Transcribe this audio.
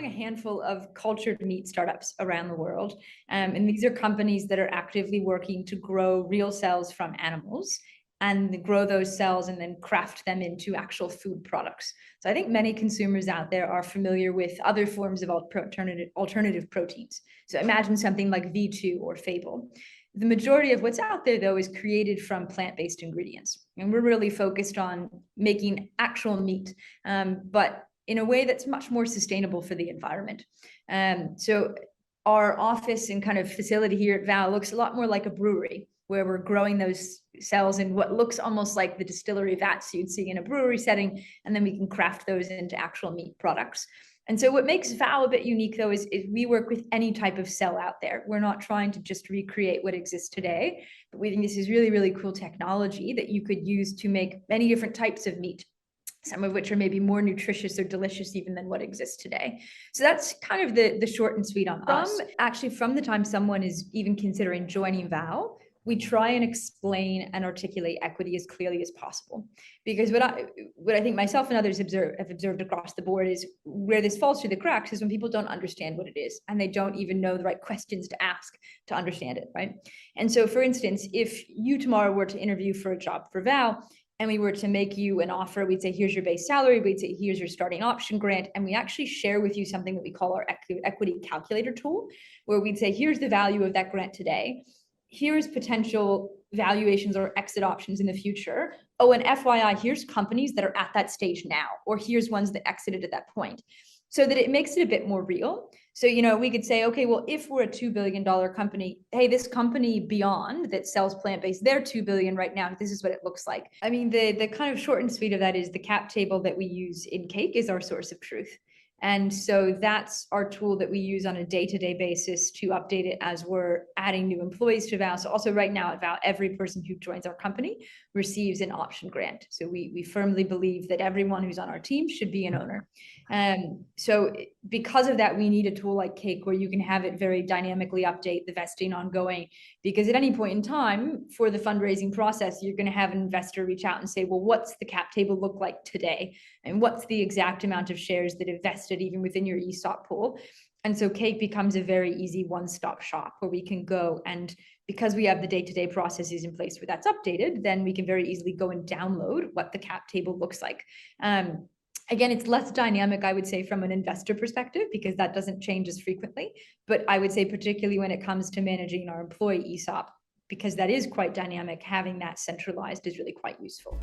following a handful of cultured meat startups around the world. And these are companies that are actively working to grow real cells from animals and grow those cells and then craft them into actual food products. So I think many consumers out there are familiar with other forms of alternative proteins. So imagine something like V2 or Fable. The majority of what's out there, though, is created from plant-based ingredients. And we're really focused on making actual meat, but in a way that's much more sustainable for the environment. So our office and kind of facility here at Vow looks a lot more like a brewery, where we're growing those cells in what looks almost like the distillery vats you'd see in a brewery setting, and then we can craft those into actual meat products. And so what makes Vow a bit unique, though, is we work with any type of cell out there. We're not trying to just recreate what exists today, but we think this is really, really cool technology that you could use to make many different types of meat, some of which are maybe more nutritious or delicious even than what exists today. So that's kind of the short and sweet on us. Actually, from the time someone is even considering joining Vow, we try and explain and articulate equity as clearly as possible. Because what I think myself and others have observed across the board is where this falls through the cracks is when people don't understand what it is and they don't even know the right questions to ask to understand it, right? And so, for instance, if you tomorrow were to interview for a job for Vow, and we were to make you an offer, we'd say, here's your base salary, we'd say, here's your starting option grant, and we actually share with you something that we call our equity calculator tool, where we'd say, here's the value of that grant today, here's potential valuations or exit options in the future. Oh, and FYI, here's companies that are at that stage now, or here's ones that exited at that point, so that it makes it a bit more real. So, we could say, okay, well, if we're a $2 billion company, hey, this company Beyond that sells plant-based, they're 2 billion right now. This is what it looks like. I mean, the kind of short and sweet of that is the cap table that we use in Cake is our source of truth. And so that's our tool that we use on a day-to-day basis to update it as we're adding new employees to Vow. So also right now at Vow, every person who joins our company receives an option grant. So we firmly believe that everyone who's on our team should be an owner. So because of that, we need a tool like Cake where you can have it very dynamically update the vesting ongoing, because at any point in time for the fundraising process, you're going to have an investor reach out and say, well, what's the cap table look like today? And what's the exact amount of shares that have vested even within your ESOP pool? And so Cake becomes a very easy one-stop shop where we can go, and because we have the day-to-day processes in place where that's updated, then we can very easily go and download what the cap table looks like. Again, it's less dynamic, I would say, from an investor perspective, because that doesn't change as frequently. But I would say particularly when it comes to managing our employee ESOP, because that is quite dynamic, having that centralized is really quite useful.